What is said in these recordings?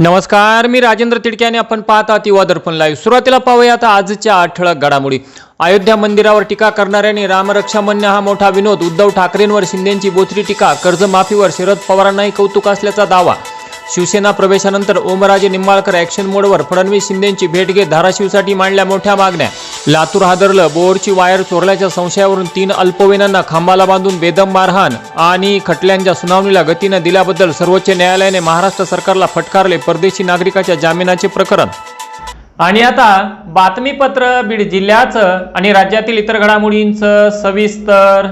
नमस्कार, मी राजेंद्र तिडके आणि आपण पाहत आहात युवा दर्पण लाईव्ह। सुरुवातीला पाहूया आता आजच्या ठळक घडामोडी। अयोध्या मंदिरावर टीका करणाऱ्यांनी रामरक्षा म्हणणे हा मोठा विनोद। उद्धव ठाकरेंवर शिंदेंची बोचरी टीका। कर्जमाफीवर शरद पवारांनाही कौतुक असल्याचा दावा। शिवसेना प्रवेशानंतर ओमराजे निंबाळकर ॲक्शन मोडवर। फडणवीस शिंदेंची भेट घेत धाराशिवसाठी मांडल्या मोठ्या मागण्या। लातूर हादरलं, बोरची वायर चोरल्याच्या संशयावरून 3 अल्पवयीनांना खांबाला बांधून बेदम मारहाण आणि खटल्यांच्या सुनावणीला गती न दिल्याबद्दल सर्वोच्च न्यायालयाने महाराष्ट्र सरकारला फटकारले। परदेशी नागरिकाच्या जामिनाचे प्रकरण। आणि आता बातमीपत्र बीड जिल्ह्याचं आणि राज्यातील इतर घडामोडींचं सविस्तर।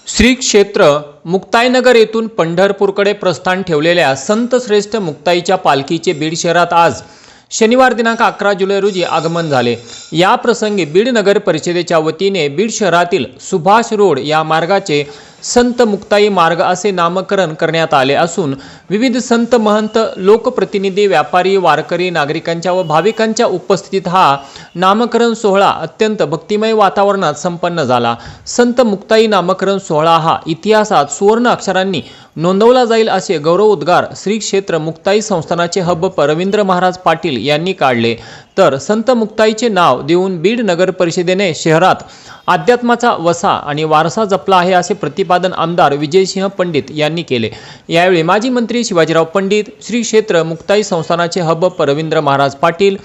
श्री क्षेत्र मुक्ताईनगर येथून पंढरपूरकडे प्रस्थान ठेवलेल्या संत श्रेष्ठ मुक्ताईच्या पालखीचे बीड शहरात आज शनिवार दिनांक 11 जुलै रोजी आगमन झाले। या प्रसंगी बीड नगर परिषदेच्या वतीने बीड शहरातील सुभाष रोड या मार्गाचे संत मुक्ताई मार्ग असे नामकरण करण्यात आले असून विविध संत महंत, लोकप्रतिनिधी, व्यापारी, वारकरी, नागरिकांच्या व भाविकांच्या उपस्थितीत हा नामकरण सोहळा अत्यंत भक्तिमय वातावरणात संपन्न झाला। संत मुक्ताई नामकरण सोहळा हा इतिहासात सुवर्ण अक्षरांनी नोंदवला जाईल असे गौरवोद्गार श्री क्षेत्र मुक्ताई संस्थानाचे हब्ब रवींद्र महाराज पाटील यांनी काढले। तर संत मुक्ताईचे नाव देऊन बीड नगर परिषदेने शहरात अध्यात्माचा वसा आणि वारसा जपला आहे असे प्रतिपादन आमदार विजयसिंह पंडित यांनी केले। यावेळी माजी मंत्री शिवाजीराव पंडित, श्री क्षेत्र मुक्ताई संस्थानाचे हब्ब रवींद्र महाराज पाटील,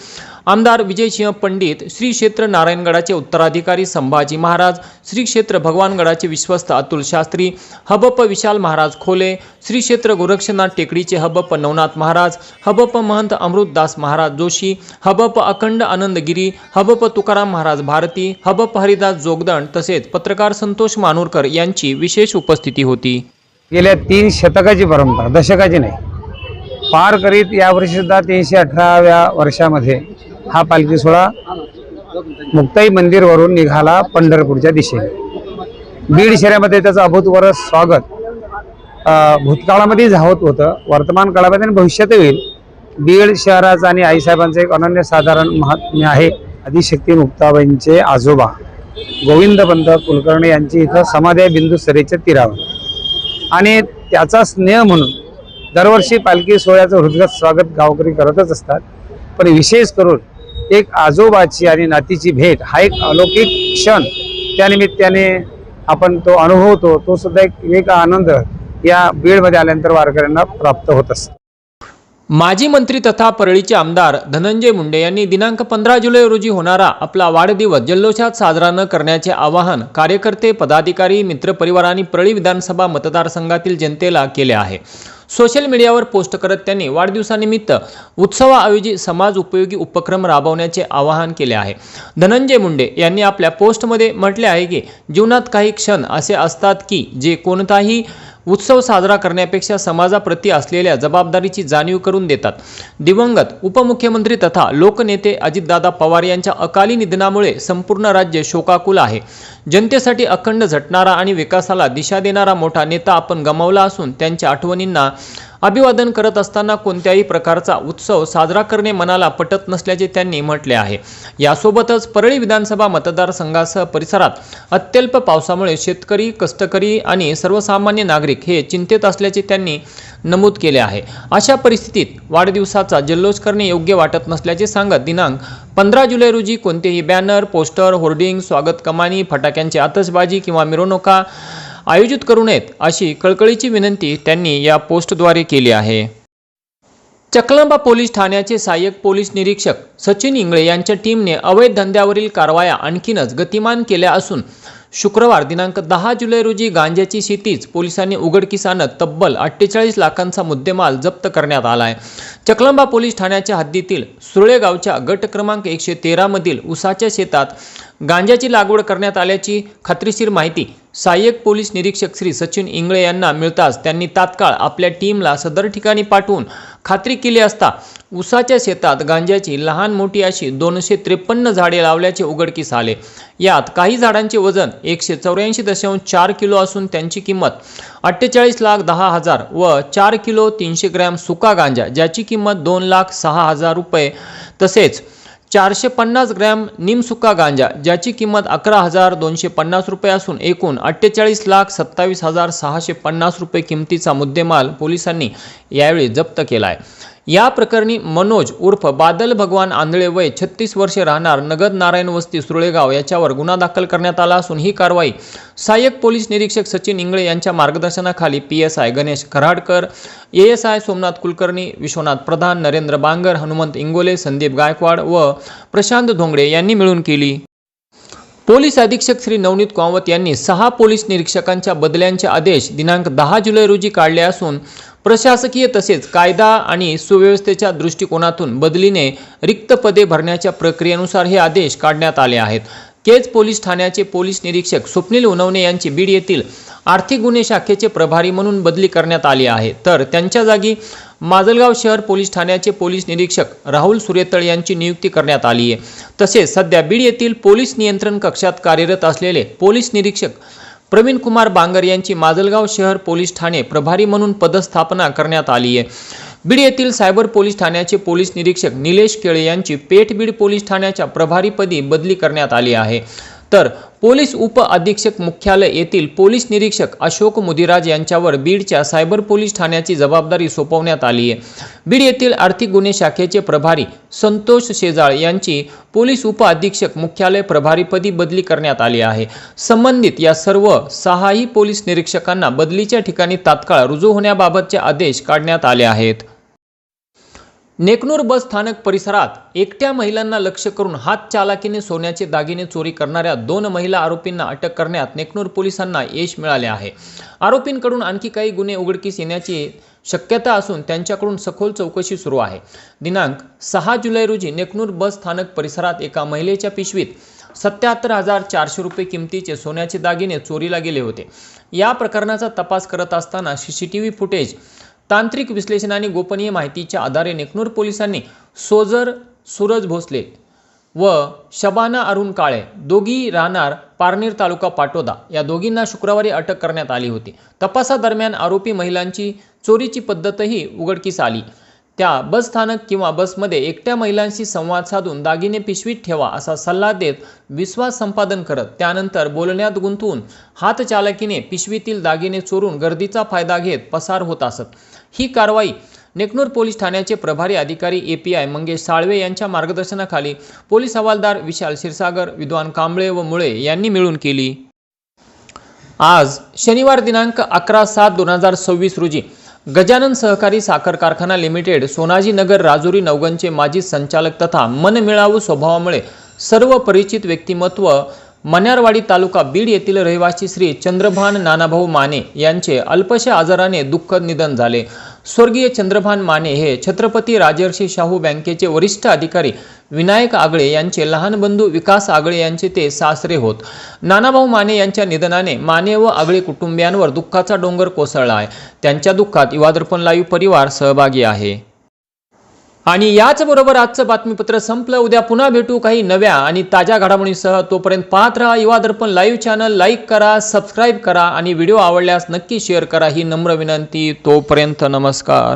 आमदार विजयसिंह पंडित, श्री क्षेत्र नारायणगडाचे उत्तराधिकारी संभाजी महाराज, श्री क्षेत्र भगवानगडाचे विश्वस्त अतुल शास्त्री, हबप विशाल महाराज खोले, श्री क्षेत्र गोरक्षनाथ टेकडीचे हबप नवनाथ महाराज, हबप महंत अमृतदास महाराज जोशी, हबप अखंड आनंदगिरी, हबप तुकाराम महाराज भारती, हबप हरिदास जोगदंड तसेच पत्रकार संतोष मानूरकर यांची विशेष उपस्थिती होती। गेल्या 3 शतकाची परंपरा, दशकाची नाही, पार करीत यावर्षी सुद्धा 318व्या वर्षामध्ये हा पालखी सोहळा मुक्ताई मंदिरवरून निघाला पंढरपूरच्या दिशेने। बीड शहरामध्ये त्याचं अभूतपूर्व स्वागत भूतकाळामध्ये होत होतं, वर्तमान काळामध्ये आणि भविष्यातही होईल। बीड शहराचं आणि आईसाहेबांचं एक अनन्यसाधारण महात्म्य आहे। आदिशक्ती मुक्ताबाईंचे आजोबा गोविंदपंत कुलकर्णी यांची इथं समाधी आहे बिंदुसरीच्या तीरावर आणि त्याचा स्नेह म्हणून दरवर्षी पालखी सोहळ्याचं हृदयगत स्वागत गावकरी करतच असतात। पण विशेष करून एक आजोबाची आणि नातीची भेट हा एक अलौकिक क्षण त्यानिमित्ताने आपण तो अनुभवतो। तो सुद्धा एक आनंद या बीडमध्ये आल्यानंतर वारकऱ्यांना प्राप्त होत असतो। माजी मंत्री तथा परळीचे आमदार धनंजय मुंडे यांनी दिनांक 15 जुलै रोजी होणारा आपला वाढदिवस जल्लोषात साजरा न करण्याचे आवाहन कार्यकर्ते, पदाधिकारी, मित्रपरिवार आणि परळी विधानसभा मतदारसंघातील जनतेला केले आहे। सोशल मीडियावर पोस्ट करत त्यांनी वाढदिवसानिमित्त उत्सवाऐवजी समाज उपयोगी उपक्रम राबवण्याचे आवाहन केले आहे। धनंजय मुंडे यांनी आपल्या पोस्टमध्ये म्हटले आहे की जीवनात काही क्षण असे असतात की जे कोणताही उत्सव साजरा करण्यापेक्षा समाजाप्रती असलेल्या जबाबदारीची जाणीव करून देतात। दिवंगत उपमुख्यमंत्री तथा लोकनेते अजितदादा पवार यांच्या अकाली निधनामुळे संपूर्ण राज्य शोकाकुल आहे। जनतेसाठी अखंड झटणारा आणि विकासाला दिशा देणारा मोठा नेता आपण गमावला असून त्यांच्या आठवणींना अभिवादन करत असताना कोणत्याही प्रकारचा उत्सव साजरा करणे मनाला पटत नसल्याचे त्यांनी म्हटले आहे। यासोबतच परळी विधानसभा मतदारसंघासह परिसरात अत्यल्प पावसामुळे शेतकरी, कष्टकरी आणि सर्वसामान्य नागरिक हे चिंतेत असल्याचे त्यांनी नमूद केले आहे। अशा परिस्थितीत वाढदिवसाचा जल्लोष करणे योग्य वाटत नसल्याचे सांगत दिनांक 15 जुलै रोजी कोणतेही बॅनर, पोस्टर, होर्डिंग, स्वागत कमानी, फटाक्यांची आतषबाजी किंवा मिरवणुका आयोजित करू नयेत अशी कळकळीची विनंती त्यांनी या पोस्टद्वारे केली आहे। चकलंबा पोलीस ठाण्याचे सहाय्यक पोलीस निरीक्षक सचिन इंगळे यांच्या टीमने अवैध धंद्यावरील कारवाया आणखीनच गतिमान केल्या असून शुक्रवार दिनांक 10 जुलै रोजी गांजाची शेतीच पोलिसांनी उघडकीस आणत तब्बल 48 लाखांचा मुद्देमाल जप्त करण्यात आला आहे। चकलंबा पोलीस ठाण्याच्या हद्दीतील सुरळे गावच्या गट क्रमांक 113 मधील उसाच्या शेतात गांजाची लागवड करण्यात आल्याची खात्रीशीर माहिती सहाय्यक पोलीस निरीक्षक श्री सचिन इंगळे यांना मिळताच त्यांनी तात्काळ आपल्या टीमला सदर ठिकाणी पाठवून खात्री केली असता उसाच्या शेतात गांजाची लहान मोठी अशी 253 झाडे लावल्याचे उघडकीस आले। यात काही झाडांचे वजन 184.4 किलो असून त्यांची किंमत 48,10,000 व 4 किलो 300 ग्रॅम सुका गांजा ज्याची किंमत 2,06,000 रुपये तसेच 450 ग्रॅम निमसुका गांजा ज्याची किंमत 11,250 रुपये असून एकूण 48,27,650 रुपये किमतीचा मुद्देमाल पोलिसांनी यावेळी जप्त केला आहे। या प्रकरणी मनोज उर्फ बादल भगवान आंधळे वय 36 वर्षे राहणार नगद नारायण वस्ती सुरळेगाव याच्यावर गुन्हा दाखल करण्यात आला असून ही कारवाई सहाय्यक पोलीस निरीक्षक सचिन इंगळे यांच्या मार्गदर्शनाखाली PSI गणेश खराडकर, ASI सोमनाथ कुलकर्णी, विश्वनाथ प्रधान, नरेंद्र बांगर, हनुमंत इंगोले, संदीप गायकवाड व प्रशांत धोंगडे यांनी मिळून केली। पोलीस अधीक्षक श्री नवनीत कामत यांनी 6 पोलीस निरीक्षकांच्या बदल्यांचे आदेश दिनांक 10 जुलै रोजी काढले असून प्रशासकीय तसेच कायदा आणि सुव्यवस्थेच्या दृष्टिकोनातून बदलीने रिक्त पदे भरण्याच्या प्रक्रियेनुसार हे आदेश काढण्यात आले आहेत। केज पोलीस ठाण्याचे पोलीस निरीक्षक स्वप्नील उनवणे यांची बीड येथील आर्थिक गुन्हे शाखेचे प्रभारी म्हणून बदली करण्यात आली आहे, तर त्यांच्या जागी माजलगाव शहर पोलीस ठाण्याचे पोलीस निरीक्षक राहुल सुरेतळ यांची नियुक्ती करण्यात आली आहे। तसेच सध्या बीड येथील पोलीस नियंत्रण कक्षात कार्यरत असलेले पोलीस निरीक्षक प्रवीण कुमार बांगर यांची माजलगाव शहर पोलीस ठाणे प्रभारी म्हणून पदस्थापना करण्यात आली आहे। बीड येथील सायबर पोलीस ठाण्याचे पोलीस निरीक्षक निलेश केळे यांची पेठ बीड पोलीस ठाण्याच्या प्रभारीपदी बदली करण्यात आली आहे, तर पोलीस उप अधीक्षक मुख्यालय येथील पोलीस निरीक्षक अशोक मुदिराज यांच्यावर बीडच्या सायबर पोलीस ठाण्याची जबाबदारी सोपवण्यात आली आहे। बीड येथील आर्थिक गुन्हे शाखेचे प्रभारी संतोष शेजाळ यांची पोलीस उप अधीक्षक मुख्यालय प्रभारीपदी बदली करण्यात आली आहे। संबंधित या सर्व 6ही पोलीस निरीक्षकांना बदलीच्या ठिकाणी तात्काळ रुजू होण्याबाबतचे आदेश काढण्यात आले आहेत। नेकनूर बस स्थानक परिसरात एकट्या महिलांना लक्ष्य करून हात चालाकीने सोन्याचे दागिने चोरी करणाऱ्या 2 महिला आरोपींना अटक करण्यात नेकनूर पोलिसांना यश मिळाले आहे। आरोपींकडून आणखी काही गुन्हे उघडकीस येण्याची शक्यता असून त्यांच्याकडून सखोल चौकशी सुरू आहे। दिनांक 6 जुलै रोजी नेकनूर बस स्थानक परिसरात एका महिलेच्या पिशवीत 77,400 रुपये किमतीचे सोन्याचे दागिने चोरीला गेले होते। या प्रकरणाचा तपास करत असताना CCTV फुटेज, तांत्रिक विश्लेषण आणि गोपनीय माहितीच्या आधारे नेकनूर पोलिसांनी सोजर सूरज भोसले व शबाना अरुण काळे दोघी राहणार पारनेर तालुका पाटोदा या दोघींना शुक्रवारी अटक करण्यात आली होती। तपासादरम्यान आरोपी महिलांची चोरीची पद्धतही उघडकीस आली। त्या बस स्थानक किंवा बसमध्ये एकट्या महिलांशी संवाद साधून दागिने पिशवीत ठेवा असा सल्ला देत विश्वास संपादन करत त्यानंतर बोलण्यात गुंतवून हातचालकीने पिशवीतील दागिने चोरून गर्दीचा फायदा घेत पसार होत असत। ही कारवाई नेकनूर पोलीस ठाण्याचे प्रभारी अधिकारी API मंगेश साळवे यांच्या मार्गदर्शनाखाली पोलीस हवालदार विशाल क्षीरसागर, विद्वान कांबळे व मुळे यांनी मिळून केली। आज शनिवार दिनांक 11/7/2026 रोजी गजानन सहकारी साखर कारखाना लिमिटेड सोनाजी नगर राजुरी नवगणचे माजी संचालक तथा मनमिळावू स्वभावामुळे सर्व परिचित व्यक्तिमत्व मण्यारवाडी तालुका बीड येथील रहिवासी श्री चंद्रभान नानाभाऊ माने यांचे अल्पशा आजाराने दुःखद निधन झाले। स्वर्गीय चंद्रभान माने हे छत्रपती राजर्षी शाहू बँकेचे वरिष्ठ अधिकारी विनायक आगळे यांचे लहान बंधू विकास आगळे यांचे ते सासरे होत। नानाभाऊ माने यांच्या निधनाने माने व आगळे कुटुंबियांवर दुःखाचा डोंगर कोसळला आहे। त्यांच्या दुःखात युवादर्पण लाईव्ह परिवार सहभागी आहे। आणि याचबरोबर आजचं बातमीपत्र संपलं। उद्या पुन्हा भेटू काही नव्या आणि ताज्या घडामोडींसह। तोपर्यंत पाहत राहा युवादर्पण लाईव्ह चॅनल, लाईक करा, सबस्क्राईब करा आणि व्हिडिओ आवडल्यास नक्की शेअर करा ही नम्र विनंती। तोपर्यंत नमस्कार।